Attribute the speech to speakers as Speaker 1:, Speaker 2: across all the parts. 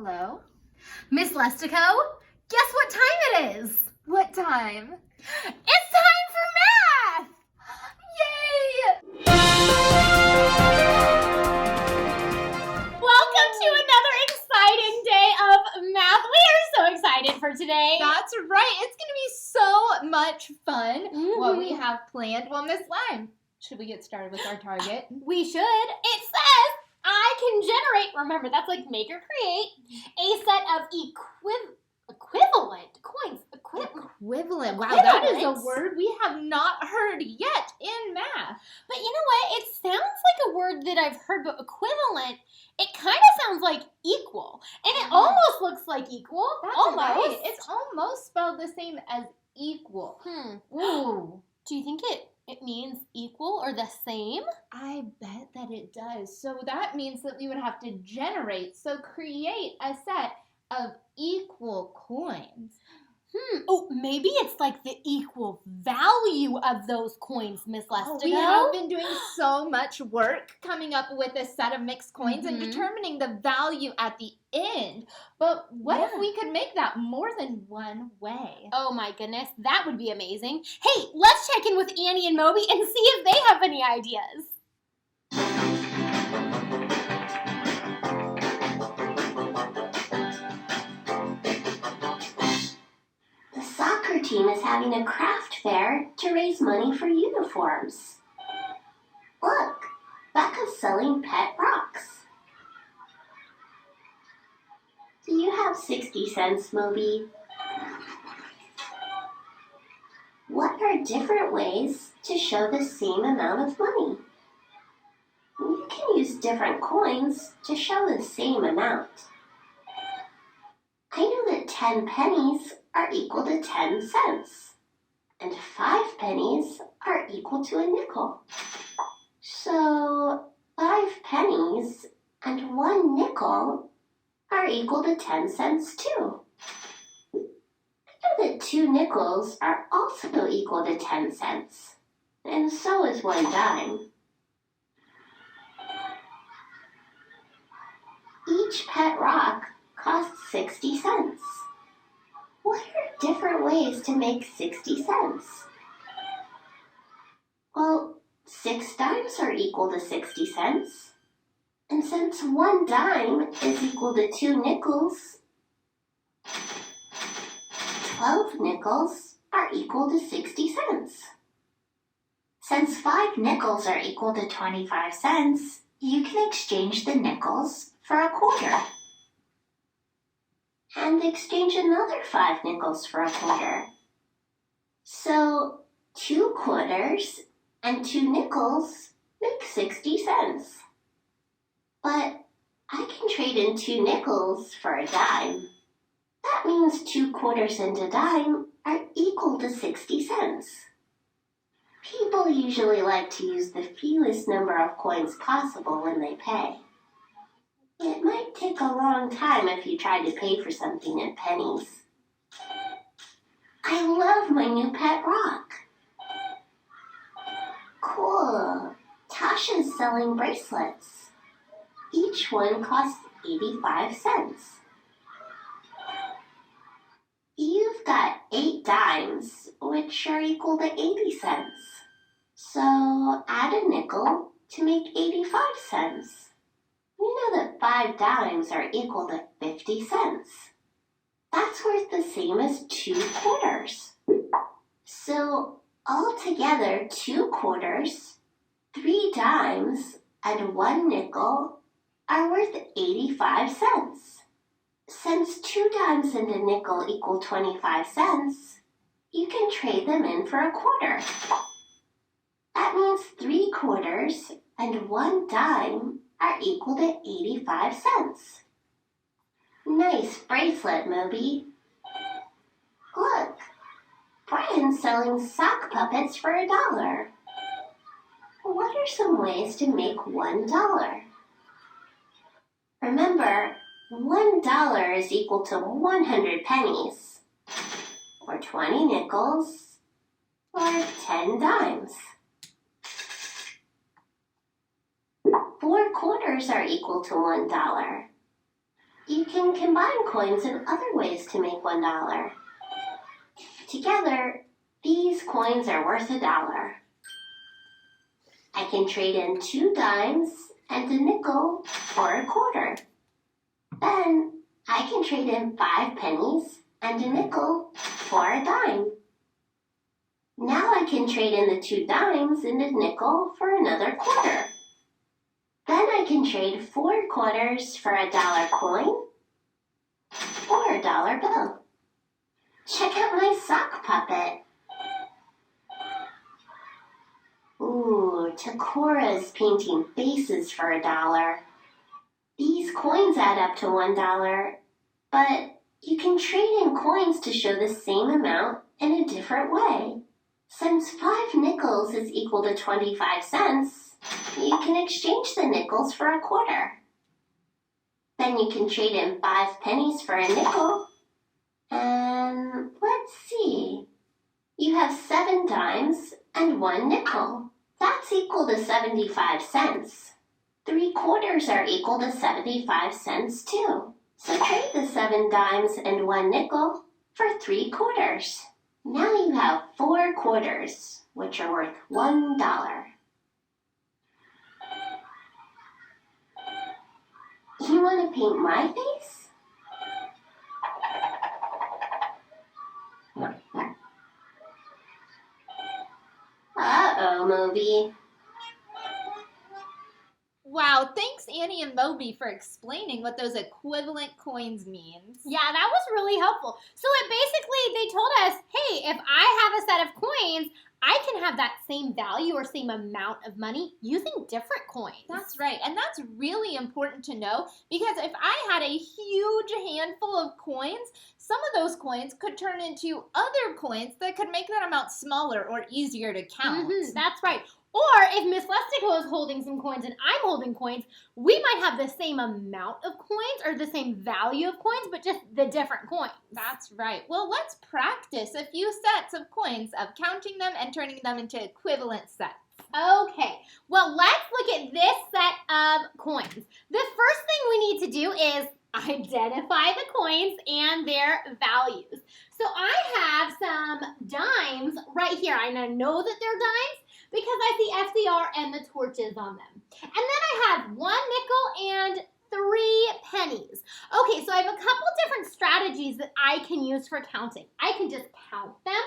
Speaker 1: Hello?
Speaker 2: Miss Lestico, guess what time it is?
Speaker 1: What time?
Speaker 2: It's time for math!
Speaker 1: Yay!
Speaker 2: Welcome to another exciting day of math. We are so excited for today.
Speaker 1: That's right. It's going to be so much fun. What we
Speaker 2: Mhm.
Speaker 1: have planned. Well, Miss Lime, should we get started with our target?
Speaker 2: We should. It says I can generate, remember that's like make or create, a set of equivalent coins.
Speaker 1: Equivalent. Wow, that is a
Speaker 2: Equivalent?
Speaker 1: word we have not heard yet in math.
Speaker 2: But you know what? It sounds like a word that I've heard, but equivalent, it kind of sounds like equal. And it almost looks like equal.
Speaker 1: That's
Speaker 2: almost.
Speaker 1: right. It's almost spelled the same as equal. Ooh.
Speaker 2: Do you think it means equal or the same?
Speaker 1: I bet that it does. So that means that we would have to generate, so create a set of equal coins.
Speaker 2: Oh, maybe it's like the equal value of those coins, Miss Lestico.
Speaker 1: We have been doing so much work coming up with a set of mixed coins and
Speaker 2: Mhm.
Speaker 1: determining the value at the end. But what if
Speaker 2: Yeah.
Speaker 1: we could make that more than one way?
Speaker 2: Oh my goodness, that would be amazing. Hey, let's check in with Annie and Moby and see if they have any ideas.
Speaker 3: The soccer team is having a craft fair to raise money for uniforms. Look, Becca's selling pet rocks. Do you have 60 cents, Moby? What are different ways to show the same amount of money? You can use different coins to show the same amount. I know that 10 pennies are equal to 10 cents, and 5 pennies are equal to a nickel. So 5 pennies and 1 nickel are equal to 10 cents too. I know that 2 nickels are also equal to 10 cents, and so is 1 dime. Each pet rock costs 60 cents. What are different ways to make 60 cents? Well, 6 dimes are equal to 60 cents. And since 1 dime is equal to 2 nickels, 12 nickels are equal to 60 cents. Since 5 nickels are equal to 25 cents, you can exchange the nickels for a quarter. And exchange another 5 nickels for a quarter. So 2 quarters and 2 nickels make 60 cents. But I can trade in 2 nickels for a dime. That means 2 quarters and a dime are equal to 60 cents. People usually like to use the fewest number of coins possible when they pay. It might take a long time if you tried to pay for something in pennies. I love my new pet rock. Cool. Tasha's selling bracelets. Each one costs 85 cents. You've got 8 dimes, which are equal to 80 cents. So add a nickel to make 85 cents. We know that 5 dimes are equal to 50 cents. That's worth the same as 2 quarters. So altogether, 2 quarters, 3 dimes, and 1 nickel are worth 85 cents. Since 2 dimes and a nickel equal 25 cents, you can trade them in for a quarter. That means 3 quarters and 1 dime are equal to 85 cents. Nice bracelet, Moby. Look, Brian's selling sock puppets for $1. What are some ways to make $1? Remember, $1 is equal to 100 pennies, or 20 nickels, or 10 dimes. 4 quarters are equal to $1. You can combine coins in other ways to make $1. Together, these coins are worth $1. I can trade in 2 dimes and a nickel for a quarter. Then I can trade in 5 pennies and a nickel for a dime. Now I can trade in the 2 dimes and a nickel for another quarter. Then I can trade 4 quarters for a $1 coin or a $1 bill. Check out my sock puppet. Ooh, Takura's painting faces for $1. These coins add up to $1, but you can trade in coins to show the same amount in a different way. Since 5 nickels is equal to 25 cents, you can exchange the nickels for a quarter. Then you can trade in 5 pennies for a nickel. And let's see. You have 7 dimes and 1 nickel. That's equal to 75 cents. 3 quarters are equal to 75 cents too. So trade the 7 dimes and 1 nickel for 3 quarters. Now you have 4 quarters, which are worth $1. You want to paint my face? Uh-oh, Moby.
Speaker 1: Wow, thanks Annie and Moby for explaining what those equivalent coins means.
Speaker 2: Yeah, that was really helpful. So they told us, hey, if I have a set of coins, I can have that same value or same amount of money using different coins.
Speaker 1: That's right, and that's really important to know because if I had a huge handful of coins, some of those coins could turn into other coins that could make that amount smaller or easier to count.
Speaker 2: That's right. Or if Miss Lestico is holding some coins and I'm holding coins, we might have the same amount of coins or the same value of coins, but just the different coins.
Speaker 1: That's right. Well, let's practice a few sets of coins of counting them and turning them into equivalent sets.
Speaker 2: Okay, well, let's look at this set of coins. The first thing we need to do is identify the coins and their values. So I have some dimes right here. I know that they're dimes because I see FDR and the torches on them. And then I have 1 nickel and 3 pennies. Okay, so I have a couple different strategies that I can use for counting. I can just count them,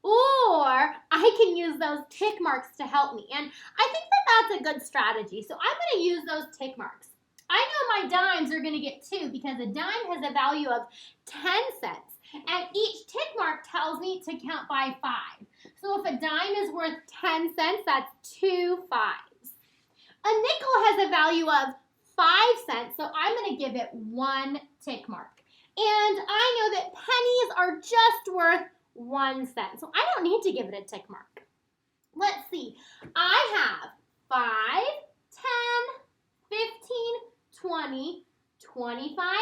Speaker 2: or I can use those tick marks to help me. And I think that that's a good strategy. So I'm going to use those tick marks. I know my dimes are going to get 2 because a dime has a value of 10 cents. And each tick mark tells me to count by 5. So if a dime is worth 10 cents, that's 2 5s. A nickel has a value of 5 cents, so I'm going to give it 1 tick mark. And I know that pennies are just worth 1 cent, so I don't need to give it a tick mark. Let's see. I have 5, 10, 15, 20, 25,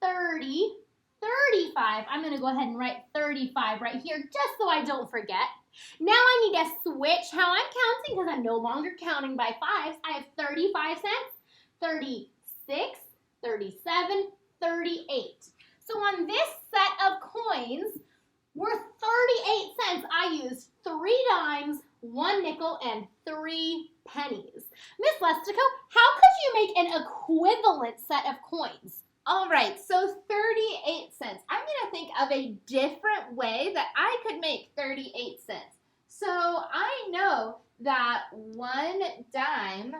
Speaker 2: 30, 35. I'm going to go ahead and write 35 right here just so I don't forget. Now I need to switch how I'm counting because I'm no longer counting by 5s. I have 35 cents, 36, 37, 38. So on this set of coins worth 38 cents, I used 3 dimes, 1 nickel, and 3 pennies. Miss Lestico, how could you make an equivalent set of coins?
Speaker 1: All right, so 38 cents. I'm going to think of a different way that I could make 38 cents. So I know that 1 dime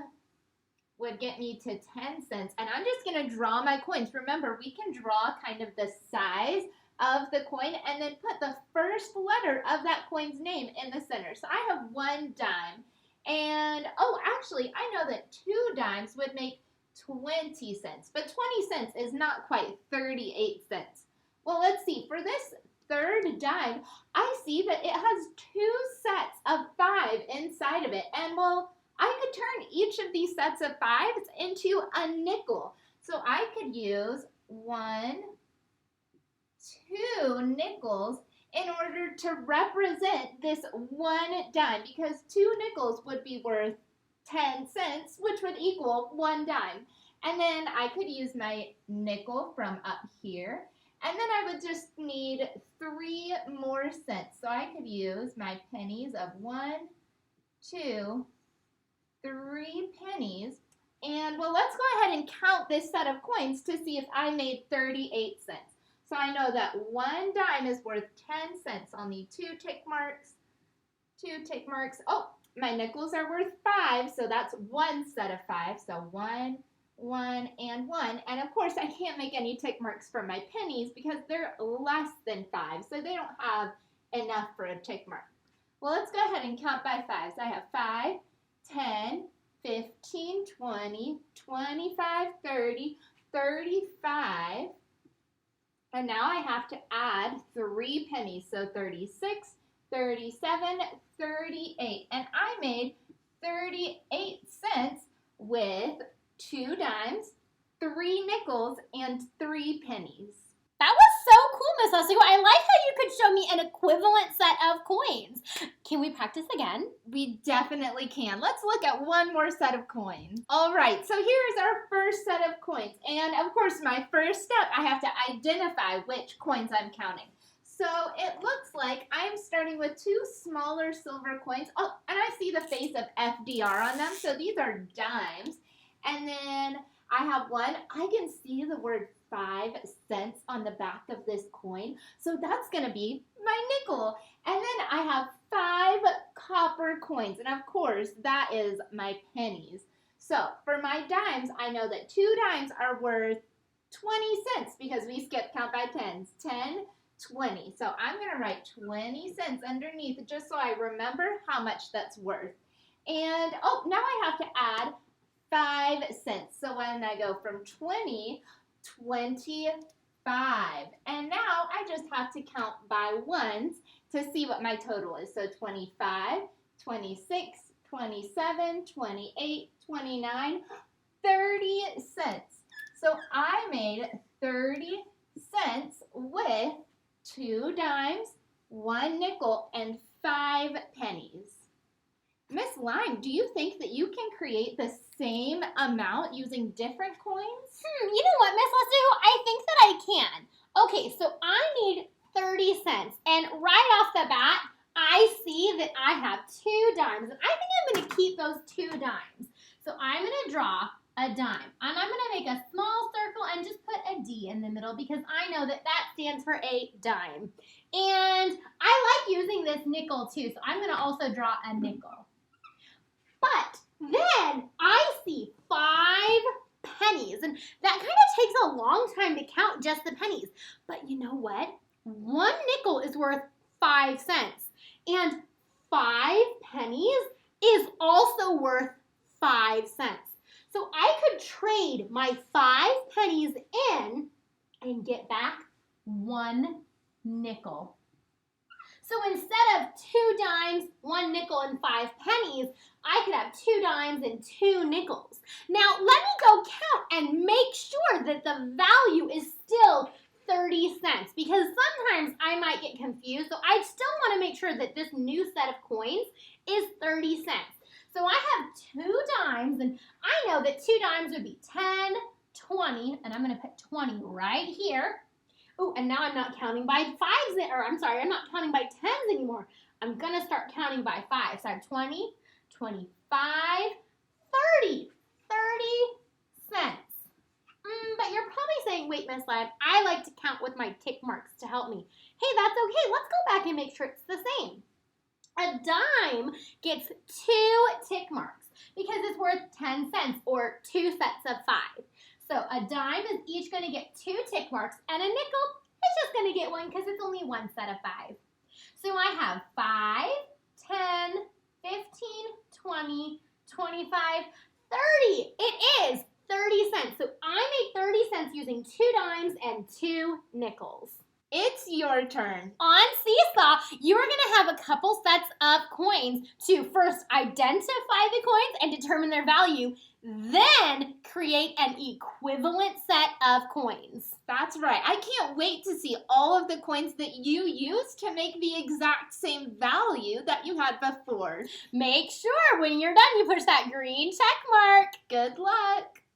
Speaker 1: would get me to 10 cents, and I'm just going to draw my coins. Remember, we can draw kind of the size of the coin and then put the first letter of that coin's name in the center. So I have 1 dime, and actually, I know that 2 dimes would make 20 cents, but 20 cents is not quite 38 cents. Well, let's see. For this third dime, I see that it has 2 sets of 5 inside of it, and well, I could turn each of these sets of 5s into a nickel. So I could use 1, 2 nickels in order to represent this 1 dime, because 2 nickels would be worth 10 cents, which would equal 1 dime. And then I could use my nickel from up here. And then I would just need 3 more cents. So I could use my pennies of 1, 2, 3 pennies. And well, let's go ahead and count this set of coins to see if I made 38 cents. So I know that 1 dime is worth 10 cents. I'll need 2 tick marks, 2 tick marks. Oh, my nickels are worth 5, so that's 1 set of 5. So 1, 1, and 1. And of course, I can't make any tick marks for my pennies because they're less than 5, so they don't have enough for a tick mark. Well, let's go ahead and count by 5s. I have 5, 10, 15, 20, 25, 30, 35. And now I have to add 3 pennies. So 36, 37, 38. And I made 38 cents with 2 dimes, 3 nickels, and 3 pennies.
Speaker 2: That was so cool, Miss Leslie. I like how you could show me an equivalent set of coins. Can we practice again?
Speaker 1: We definitely can. Let's look at one more set of coins. All right, so here's our first set of coins. And of course, my first step, I have to identify which coins I'm counting. So it looks like I'm starting with 2 smaller silver coins. Oh, and I see the face of FDR on them. So these are dimes. And then I have one. I can see the word 5 cents on the back of this coin. So that's going to be my nickel. And then I have 5 copper coins. And of course, that is my pennies. So for my dimes, I know that 2 dimes are worth 20 cents because we skipped count by 10s. 10, 20. So I'm going to write 20 cents underneath just so I remember how much that's worth. And oh, now I have to add 5 cents. So when I go from 20, 25. And now I just have to count by 1s to see what my total is. So 25, 26, 27, 28, 29, 30 cents. So I made 30 cents with 2 dimes, 1 nickel, and 5 pennies. Miss Lime, do you think that you can create the same amount using different coins?
Speaker 2: You know what, Miss Leslie? I think that I can. Okay, so I need 30 cents. And right off the bat, I see that I have 2 dimes. And I think I'm going to keep those 2 dimes. So I'm going to draw a dime. And I'm going to make a small circle and just put a D in the middle because I know that that stands for a dime. And I like using this nickel too, so I'm going to also draw a nickel. But then I see 5 pennies, and that kind of takes a long time to count just the pennies. But you know what? 1 nickel is worth 5 cents, and 5 pennies is also worth 5 cents. So I could trade my 5 pennies in and get back 1 nickel. So instead of 2 dimes, 1 nickel, and 5 pennies, I could have 2 dimes and 2 nickels. Now, let me go count and make sure that the value is still 30 cents because sometimes I might get confused. So I still want to make sure that this new set of coins is 30 cents. So I have 2 dimes, and I know that 2 dimes would be 10, 20, and I'm going to put 20 right here. Oh, and now I'm not counting by 5s, or I'm sorry, I'm not counting by 10s anymore. I'm going to start counting by 5. So I have 20, 25, 30 cents. But you're probably saying, wait, Miss Lime, I like to count with my tick marks to help me. Hey, that's okay. Let's go back and make sure it's the same. A dime gets 2 tick marks because it's worth 10 cents or 2 sets of 5. So a dime is each going to get 2 tick marks, and a nickel is just going to get 1 because it's only 1 set of 5. So I have 5, 10, 15, 20, 25, 30. It is 30 cents. So I make 30 cents using 2 dimes and 2 nickels.
Speaker 1: It's your turn.
Speaker 2: On Seesaw, you are going to have a couple sets of coins to first identify the coins and determine their value, then create an equivalent set of coins.
Speaker 1: That's right. I can't wait to see all of the coins that you used to make the exact same value that you had before.
Speaker 2: Make sure when you're done you push that green check mark.
Speaker 1: Good luck.